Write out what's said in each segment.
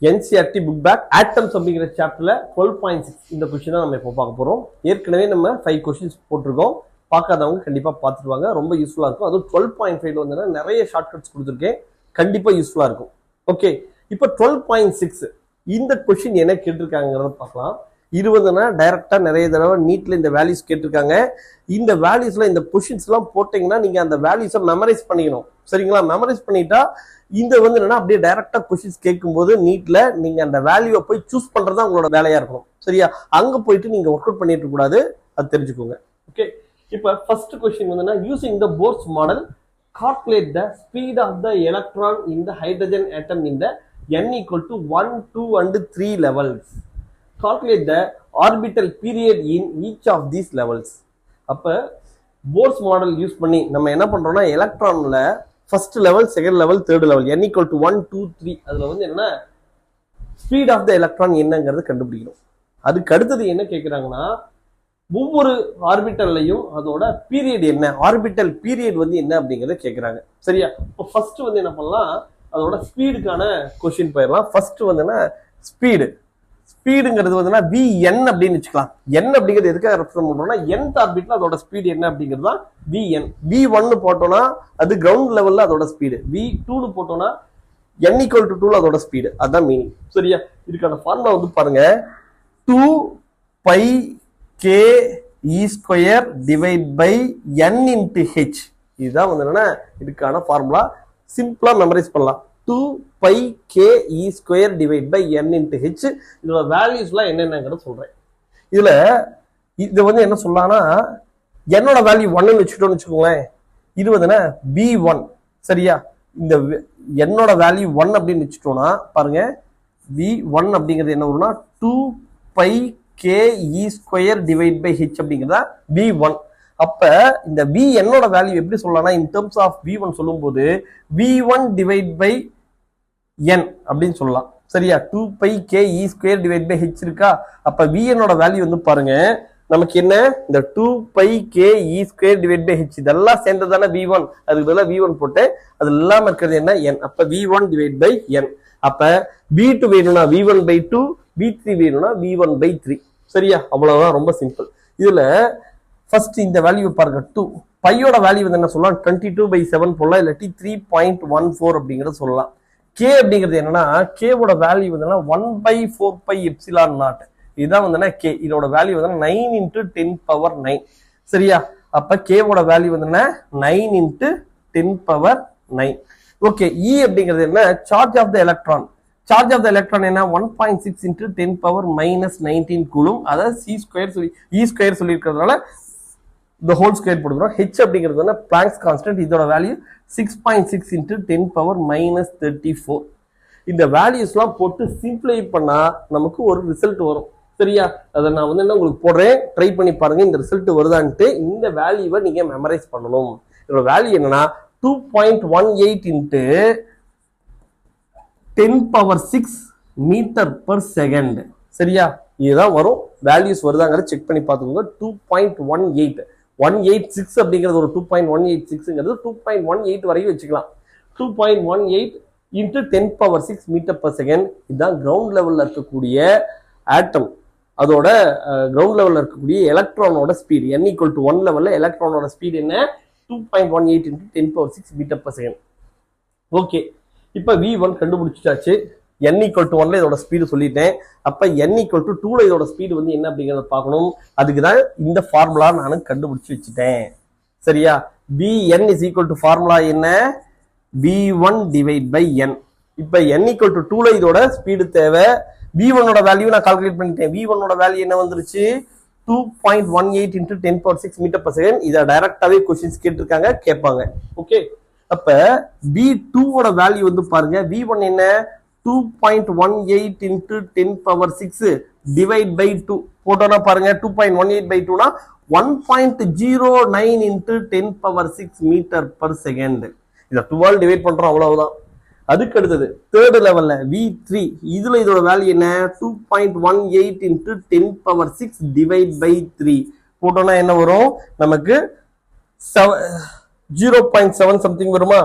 NCERT book back atoms அப்படிங்கிற சாப்டர்ல 12.6 இந்த கொஸ்டின் தான் நம்ம இப்போ பார்க்க போறோம். ஏற்கனவே நம்ம 5 கொஸ்டின்ஸ் போட்டிருக்கோம். பார்க்காதவங்க கண்டிப்பா பார்த்துருவாங்க. ரொம்ப யூஸ்ஃபுல்லா இருக்கும். அதுவும் 12.5 வந்து நிறைய ஷார்ட்கட்ஸ் கொடுத்துருக்கேன். கண்டிப்பா யூஸ்ஃபுல்லா இருக்கும். ஓகே, இப்போ 12.6 இந்த கொஸ்டின் என்ன கேட்டிருக்காங்கிறத பார்க்கலாம். 20னா டைரக்டா நிறைய தடவை நீட்ல இந்த வேல்யூஸ் கேட்டிருக்காங்க. இந்த வேல்யூஸ்ல இந்த கொஸ்டின்ஸ் எல்லாம் போட்டீங்கன்னா நீங்க அந்த வேல்யூஸை மெமரைஸ் பண்ணிக்கணும். சரிங்களா? மெமரைஸ் பண்ணிட்டா இந்த வந்து என்னன்னா அப்படியே டைரக்டா கொஸ்டின்ஸ் கேட்கும்போது நீட்ல நீங்க அந்த வேல்யூவை போய் சூஸ் பண்றதா உங்களோட வேலையா இருக்கணும். சரியா? அங்க போயிட்டு நீங்க ஒர்க் அவுட் பண்ணிட்டு கூடாது. அது தெரிஞ்சுக்கோங்க. ஓகே, இப்போ ஃபர்ஸ்ட் கொஸ்டின் வந்து using the force model calculate the speed of the electron in the hydrogen atom in the n equal to 1, 2 and 3 levels. Calculate the orbital period in each of these levels. அப்ப Bohr's model use பண்ணி நம்ம என்ன பண்றோம்னா எலக்ட்ரான்ல first level, second level, third level n equal to 1, 2, 3 அதுல வந்து என்ன speed of the electron என்னங்கிறது கண்டுபிடிக்கணும். அதுக்கு அடுத்தது என்ன கேட்குறாங்கன்னா ஒவ்வொரு ஆர்பிட்டல்லையும் அதோட பீரியட் என்ன, ஆர்பிட்டல் பீரியட் வந்து என்ன அப்படிங்கறத கேட்குறாங்க. சரியா? இப்போ ஃபர்ஸ்ட் வந்து என்ன பண்ணலாம், அதோட ஸ்பீடுக்கான கொஸ்டின் போயிடலாம். ஃபர்ஸ்ட் வந்து ஸ்பீடுங்கிறது வந்து Vn அப்படின்னு வச்சுக்கலாம். n அப்படிங்கிறது எதுக்காக ரெப்ரசென்ட் பண்றோம்னா nth ஆர்பிட்ல அதோட ஸ்பீடு என்ன அப்படிங்கிறது தான் Vn. V1 போட்டோம்னா அது கிரவுண்ட் லெவல்ல அதோட ஸ்பீடு. V2 போட்டோம்னா n equal to 2 அதோட ஸ்பீடு. அதான் மீனிங். சரியா? இதுக்கான ஃபார்முலா வந்து பாருங்க, 2 pi k e square divide by n into h. இதுதான் வந்து என்னன்னா இதுக்கான ஃபார்முலா. சிம்பிளா மெமரைஸ் பண்ணலாம். 2 pi k e square divide by n into h. இதோட வேல்யூஸ்லாம் என்னென்னங்கிறத சொல்றேன். இதுல இது வந்து என்ன சொல்லலாம்னா என்னோட வேல்யூ 1ன்னு வச்சுட்டோம்னு வச்சுக்கோங்களேன். இது வந்து V1. சரியா? இந்த என்னோட வேல்யூ 1 அப்படின்னு வச்சுட்டோம்னா பாருங்க, V1 அப்படிங்கிறது என்ன வரும்னா 2 pi k e square divide by h அப்படிங்கிறதா V1. அப்ப இந்த V என்னோட வேல்யூ எப்படி சொல்லலாம்னா இன் டர்ம்ஸ் ஆஃப் V1 சொல்லும்போது V1 டிவைட் பை n அப்படின்னு சொல்லலாம். சரியா? 2 pi k e square divide by h இருக்கா? அப்ப V என்னோட வேல்யூ வந்து பாருங்க நமக்கு என்ன, இந்த 2 pi k e square divide by h இதெல்லாம் சேர்ந்ததானே V1. அதுக்கு பதிலா V1 போட்டு அது இல்லாம இருக்கிறது என்ன n. அப்ப V1 டிவைட் பை n. அப்ப V2 வேணும்னா V1 by 2, V3 வேணும்னா V1 by 3. சரியா? அவ்வளவுதான், ரொம்ப சிம்பிள். இதுல ஃபர்ஸ்ட் இந்த வேல்யூ பாருங்க, 2 பையோட வேல்யூ வந்து என்ன சொல்லலாம், 22/7 போடலாம், இல்லாட்டி 3.14 அப்படிங்கறத சொல்லலாம். k அப்படிங்கிறது என்னன்னா k-வோட வேல்யூ வந்து 1/4 எப்சிலான் நாட். இதுதான் வந்து k. இதோட வேல்யூ வந்து 9 into 10 power 9. சரியா? அப்ப k-வோட வேல்யூ வந்து 9 into 10 power 9. ஓகே, E அப்படிங்கிறது என்ன, charge of the electron. Charge of the electron என்ன 1.6 into 10 power minus 19 கூலும். அதாவது c ஸ்கொயர் சொல்லி E ஸ்கொயர் சொல்லி இருக்கிறதுனால the whole ஸ்கொயர் போடுறோம். h அப்படிங்கிறது வந்து பிளாங்க்ஸ் கான்ஸ்டன்ட். இதோட வேல்யூ 6.6 into 10 power minus 34. இந்த வேல்யூஸ்லாம் போட்டு சிம்பிளை பண்ணா நமக்கு ஒரு ரிசல்ட் வரும். சரியா? அதை நான் வந்து என்ன உங்களுக்கு போடுறேன், ட்ரை பண்ணி பாருங்க இந்த ரிசல்ட் வருதான்ட்டு. இந்த வேல்யூவை நீங்க மெமரைஸ் பண்ணணும். இதோட வேல்யூ என்னன்னா 2.18 into 10 power 6 metre per second. சரியா? இதுதான் வரும். வேல்யூஸ் வருதாங்கிறத செக் பண்ணி பார்த்துக்கோங்க. 2.18 அப்படிங்கிறது ஒரு 2.186ங்கிறது 2.18 வரைக்கும் வச்சுக்கலாம். 2.18 into 10 power 6 metre per second. இதுதான் கிரவுண்ட் லெவல்ல இருக்கக்கூடிய ஆட்டம், அதோட கிரவுண்ட் லெவல்ல இருக்கக்கூடிய எலக்ட்ரானோட ஸ்பீட். n equal to 1 லெவல்ல எலக்ட்ரானோட ஸ்பீட் என்ன, 2.18 into 10 power 6 metre per second. Okay, இப்ப V1 கண்டுபிடிச்சாச்சு. n equal to 1ல இதோட ஸ்பீடு சொல்லிட்டேன். அப்ப n equal to 2ல இதோட ஸ்பீடு வந்து என்ன அப்படிங்கறத பார்க்கணும். அதுக்கு தான் இந்த ஃபார்முலா நான் கண்டுபிடிச்சு வச்சுட்டேன். சரியா? Vn is equal to formula என்ன, V1 டிவைட் பை n. இப்ப n equal to 2ல இதோட ஸ்பீடு தேவை. V1 ஓட வேல்யூ நான் கால்குலேட் பண்ணிட்டேன். V1 ஓட வேல்யூ என்ன வந்துருச்சு, 2.18 into 10 power 6 metre per second. இத டைரக்டாவே क्वेश्चंस கேட்டிருக்காங்க, கேட்பாங்க. ஓகே, அப்ப V2 ஓட வேல்யூ வந்து பாருங்க, V1 என்ன 2.18 into 10 power 6 டிவைட் பை 2 போட்டோம்னா பாருங்க 2.18/2 னா 1.09 into 10 power 6 metre per second. இத 2 ஆல் டிவைட் பண்றோம், அவ்வளவுதான். அதுக்கு அடுத்தது தேர்ட் லெவல்ல V3. இதுல இதோட வேல்யூ என்ன, 2.18 into 10 power 6 டிவைட் பை 3 போட்டோம்னா என்ன வரும் நமக்கு 0.7 சம்திங் வருமா.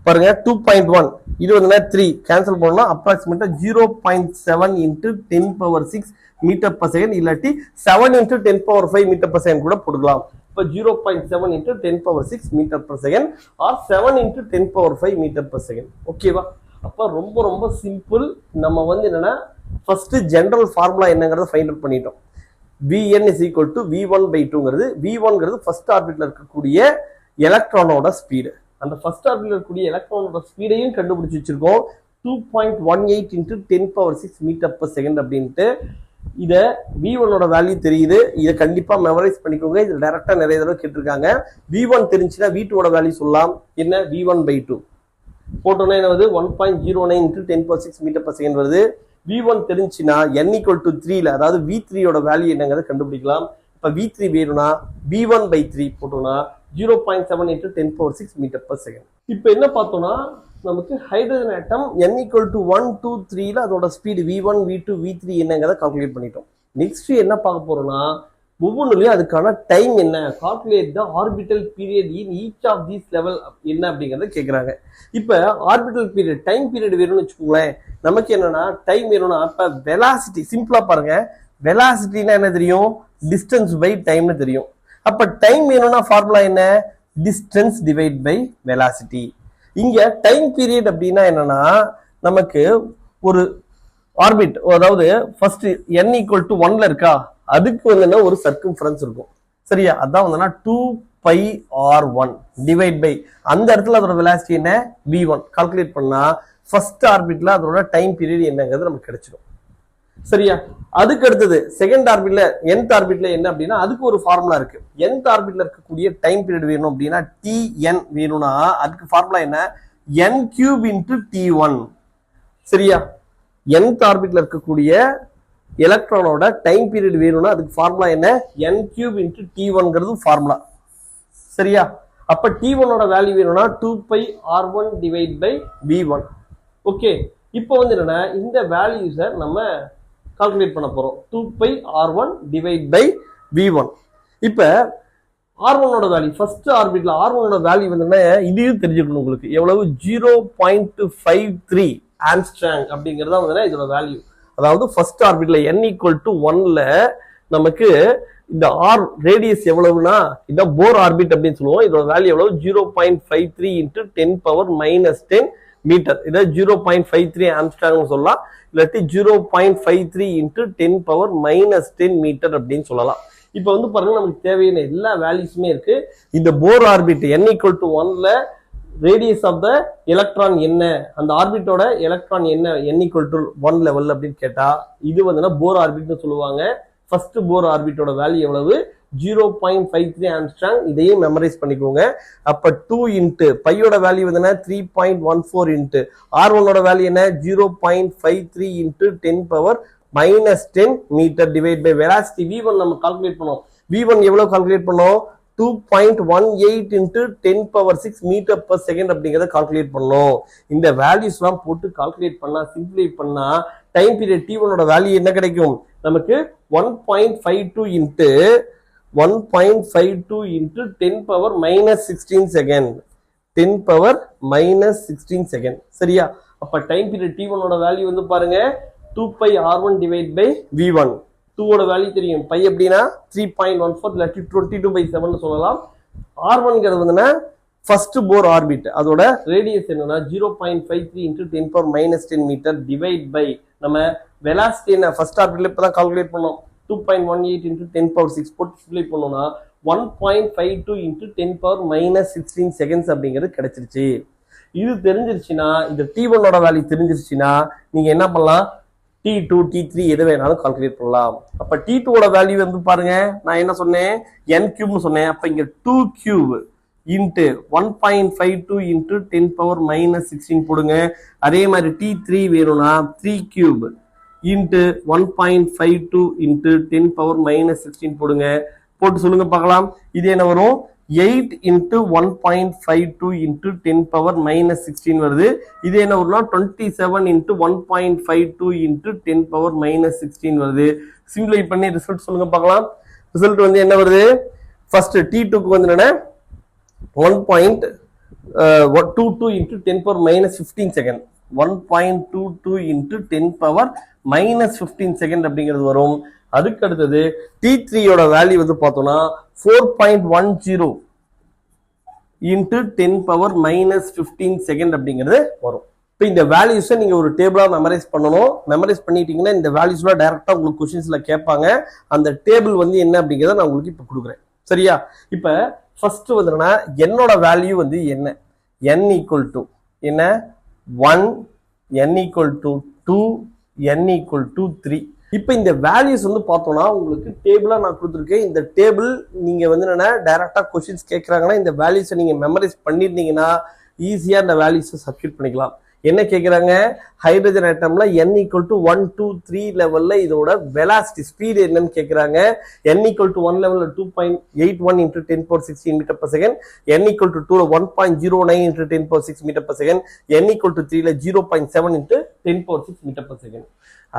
பாருங்க 2.1 இது வந்து 3 கேன்சல் பண்ணா அப்ராக்சிமேட்டா 0.7 into 10 power 6 metre per second இல்லாட்டி 7 into 10 power 5 metre per second கூட போடலாம். இப்ப 0.7 into 10 power 6 metre per second or 7 into 10 power 5 metre per second. ஓகேவா? அப்ப ரொம்ப ரொம்ப சிம்பிள். நம்ம வந்து என்னன்னா ஃபர்ஸ்ட் ஜெனரல் ஃபார்முலா என்னங்கறத ஃபைண்ட் அவுட் பண்ணிட்டோம். Vn is equal to V1 by 2ங்கிறது V1ங்கிறது ஃபர்ஸ்ட் ஆர்பிட்ல இருக்கக்கூடிய எலக்ட்ரானோட ஸ்பீடு. அந்த ஃபர்ஸ்ட் ஆர்பிட்ல இருக்கக்கூடிய எலக்ட்ரானோட ஸ்பீடையும் கண்டுபிடிச்சு வச்சிருக்கோம். 2.18 into 10 power 6 metre per second அப்படின்ட்டு. இத V1 ஓட வேல்யூ தெரியுது. இத கண்டிப்பா மெமரைஸ் பண்ணிக்கோங்க. இது டைரக்டா நிறைய தடவை கேட்டிருக்காங்க. V1 தெரிஞ்சுனா V2 ஓட வேல்யூ சொல்லலாம். என்ன V1 by 2 போட்டோம்னா என்ன வருது 1.09 into 10 power 6 metre per second வருது. V1 தெரிஞ்சுனா n equal to 3 ல அதாவது V3 ஓட வேல்யூ என்னங்கறத கண்டுபிடிக்கலாம். இப்ப V3 வேணும்னா V1 by 3 போட்டோம்னா 0.7 into 10 power 6 metre per second. இப்போ என்ன பார்த்தோம்னா நமக்கு hydrogen atom n equal to 1 2 3 ல அதோட ஸ்பீடு V1 V2 V3 என்னங்கறத கால்குலேட் பண்ணிட்டோம். நெக்ஸ்ட் என்ன பார்க்க போறோம்னா ஒவ்வொன்றுலயும் அதுக்கான டைம் என்ன, calculate the orbital period in each of these level என்ன அப்படிங்கறத கேக்குறாங்க. இப்ப ஆர்பிட்டல் பீரியட் டைம் பீரியட் வேணும்னு வச்சுக்கோங்களேன். நமக்கு என்னன்னா டைம் வேணும்னா அப்ப வெலாசிட்டி சிம்பிளா பாருங்க. வெலாசிட்டினா என்ன தெரியும்? டிஸ்டன்ஸ் பை டைம்னு தெரியும். அப்ப டைம் வேணும்னா ஃபார்முலா என்ன? Distance divide by velocity. இங்க டைம் பீரியட் அப்படின்னா என்னன்னா நமக்கு ஒரு ஆர்பிட் அதாவது ஃபர்ஸ்ட் n equal to 1 ல இருக்கா அதுக்கு வந்து ஒரு சர்க்கம்ஃபரன்ஸ் இருக்கும். சரியா? அதான் வந்து 2πr1 டிவைட் பை அந்த இடத்துல அதோட வெலாசிட்டி என்ன v1 கால்குலேட் பண்ணா ஃபர்ஸ்ட் ஆர்பிட்ல அதோட டைம் பீரியட் என்னங்கிறது நமக்கு கிடைச்சிடும். சரியா? அதுக்கு அடுத்தது செகண்ட் ஆர்பிட்ல nth ஆர்பிட்ல என்ன அப்படின்னா அதுக்கு ஒரு ஃபார்முலா இருக்கு. nth ஆர்பிட்ல இருக்கக்கூடிய டைம் பீரியட் வேணும் அப்படின்னா tn வேணும்னா அதுக்கு ஃபார்முலா என்ன n³ into t1. சரியா? nth ஆர்பிட்ல இருக்கக்கூடிய எலக்ட்ரானோட டைம் பீரியட் வேணும்னா அதுக்கு ஃபார்முலா என்ன n³ into t1ங்கிறது ஃபார்முலா. சரியா? அப்ப t1 ஓட வேல்யூ வேணும்னா 2πr1 divide by v1. Okay, இப்போ வந்து என்னன்னா இந்த வேல்யூஸை நம்ம கால்குலேட் பண்ண போறோம். 2πr1 divide by v1. இப்ப R1 ஓட வேல்யூ ஃபர்ஸ்ட் ஆர்பிட்ல R1 ஓட வேல்யூ வந்து இதையும் தெரிஞ்சுக்கணும் உங்களுக்கு. எவ்வளவு 0.53 ஆம்ஸ்ட்ராங் அப்படிங்கறத வந்து இதோட வேல்யூ. அதாவது ஃபர்ஸ்ட் ஆர்பிட்ல n equal to 1 ல நமக்கு இந்த ஆர் ரேடியஸ் எவ்வளவுனா இந்த போர் ஆர்பிட் அப்படின்னு சொல்லுவோம். இதோட வேல்யூ எவ்வளவு 0.53 into 10 power minus 10 மீட்டர். இதை 0.53 ஆம்ஸ்ட்ராங் சொல்லலாம். இல்லாட்டி 0.53 into 10 power minus 10 மீட்டர் அப்படின்னு சொல்லலாம். இப்ப வந்து பாருங்க நமக்கு தேவையான எல்லா வேல்யூஸுமே இருக்கு. இந்த போர் ஆர்பிட் n equal to 1 ல ரேடியஸ் ஆஃப் த எலக்ட்ரான் என்ன, அந்த ஆர்பிட்டோட எலக்ட்ரான் என்ன n equal to 1 லெவல் அப்படின்னு கேட்டா இது வந்து போர் ஆர்பிட்னு சொல்லுவாங்க. ஃபர்ஸ்ட் போர் ஆர்பிட்டோட வேல்யூ எவ்வளவு 0.53 ஆம்ஸ்ட்ராங். இதையும் மெமரைஸ் பண்ணிக்கோங்க. அப்ப 2 இன்ட்டு பையோட வேல்யூ வந்து 3.14 இன்ட்டு R1 ஓட வேல்யூ என்ன 0.53 into 10 power minus 10 metre divide by velocity v1 நம்ம கால்குலேட் பண்ணோம். v1 எவ்வளவு கால்குலேட் பண்ணோம் 2.18 into 10 power 6 metre per second அப்படிங்கறத கால்குலேட் பண்ணோம். இந்த வேல்யூஸ் எல்லாம் போட்டு கால்குலேட் பண்ணா சிம்பிளை பண்ணா டைம் பீரியட் t1 ஓட வேல்யூ என்ன கிடைக்கும் நமக்கு 1.52 into 1.52 into 10 power minus 16 second 10 power minus 16 second. சரியா? அப்ப டைம் பீரியட் t1 ஓட வேல்யூ வந்து பாருங்க 2πr1 டிவைட் பை v1. 2 ஓட வேல்யூ தெரியும். பை அப்படின்னா 3.14 இல்லாட்டி 22/7 சொல்லலாம். R1ங்கிறது வந்து ஃபர்ஸ்ட் போர் ஆர்பிட் அதோட ரேடியஸ் என்னன்னா 0.53 into 10 power minus 10 metre divide by நம்ம வெலாசிட்டி என்ன ஃபர்ஸ்ட் ஆர்பிட்ல இப்பதான் கால்குலேட் பண்ணோம் 2.18 into 10 power 6 போட்டு சிம்பிளை பண்ணோம்னா 1.52 into 10 power minus 16 seconds அப்படிங்கிறது கிடைச்சிருச்சு. இது தெரிஞ்சிருச்சுன்னா இந்த t1 ஓட வேல்யூ தெரிஞ்சிருச்சுன்னா நீங்க என்ன பண்ணலாம் t2 t3 எது வேணாலும் கால்குலேட் பண்ணலாம். அப்ப t2 ஓட வேல்யூ வந்து பாருங்க நான் என்ன சொன்னேன் n³ சொன்னேன். அப்ப இங்க 2³ into 1.52 into 10 power minus 16 போடுங்க. அதே மாதிரி t3 வேணும்னா 3³ into 1.52 into 10 power minus 16 போடுங்க. போட்டு சொல்லுங்க பார்க்கலாம். இது என்ன வரும் 8 into 1.52 into 10 power minus 16 வருது. இது என்ன வரும்னா 27 into 1.52 into 10 power minus 16 வருது. சிம்பிளை பண்ணி ரிசல்ட் சொல்லுங்க பார்க்கலாம். ரிசல்ட் வந்து என்ன வருது ஃபர்ஸ்ட் t2க்கு வந்து என்ன 1.52 22 into 10 power minus 15 second. 1.22 into 10 power minus 15 second அப்படிங்கிறது வரும். அதுக்கு அடுத்தது T3 யோட வேல்யூ வந்து பார்த்தோம்னா 4.10 into 10 power minus 15 second அப்படிங்கிறது வரும். இப்போ இந்த வேல்யூஸை நீங்க ஒரு டேபிளா மெமரைஸ் பண்ணணும். மெமரைஸ் பண்ணிட்டீங்கன்னா இந்த வேல்யூஸ்லாம் டைரக்டா உங்களுக்கு கொஸ்டின்ஸ்ல கேட்பாங்க. அந்த டேபிள் வந்து என்ன அப்படிங்கிறத நான் உங்களுக்கு இப்போ கொடுக்குறேன். சரியா? இப்போ ஃபர்ஸ்ட் வந்துன்னா என்னோட வேல்யூ வந்து என்ன? n equal to என்ன 1, n equal to 2, n equal to 3. இப்போ இந்த வேல்யூஸ் வந்து பார்த்தோம்னா உங்களுக்கு டேபிளா நான் கொடுத்துருக்கேன். இந்த டேபிள் நீங்க வந்து என்ன டைரக்டா கொஸ்டின்ஸ் கேட்கறாங்கன்னா இந்த வேல்யூஸை நீங்க மெமரைஸ் பண்ணிருந்தீங்கன்னா ஈஸியா இந்த வேல்யூஸை சப்ஸ்டிட்யூட் பண்ணிக்கலாம். என்ன கேக்குறாங்க? ஹைட்ரஜன் ஆட்டம்ல n equal to 1, 2, 3 லெவல்ல இதோட வெலாசிட்டி ஸ்பீட் என்னன்னு கேக்குறாங்க. n equal to 1 லெவல்ல 2.81 into 10 power 16 meter per second, n equal to 2 1.09 into 10 power 6 meter per second, n equal to 3 ல 0.7 into 10 power 6 meter per second.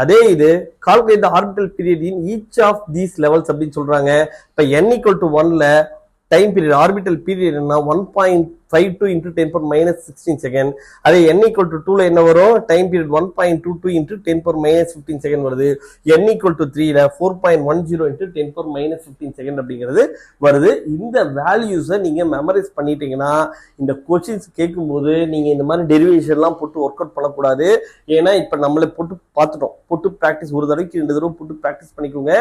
அதே இது calculate the orbital period in each of these levels அப்படின்னு சொல்றாங்க. இப்ப n equal to 1 ல time period orbital period என்ன 1.52 into 10 power minus 16 second. அதே n equal to 2 ல என்ன வரும்? Time period 1.22 into 10 power minus 15 second வருது. n equal to 3 ல 4.10 into 10 power minus 15 செகண்ட் அப்படிங்கிறது வருது. இந்த வேல்யூஸை நீங்க மெமரைஸ் பண்ணிட்டீங்கன்னா இந்த கொஸ்டின்ஸ் கேட்கும்போது நீங்க இந்த மாதிரி டெரிவேஷன்லாம் போட்டு ஒர்க் அவுட் பண்ணக்கூடாது. ஏன்னா இப்ப நம்மளே போட்டு பார்த்துட்டோம். போட்டு ப்ராக்டிஸ் ஒரு தடவைக்கு 2 தடவை போட்டு ப்ராக்டிஸ் பண்ணிக்கோங்க.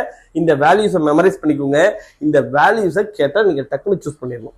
இந்த வேல்யூஸை மெமரைஸ் பண்ணிக்கோங்க. இந்த வேல்யூஸை கேட்டா நீங்க டக்குன்னு சூஸ் பண்ணிடணும்.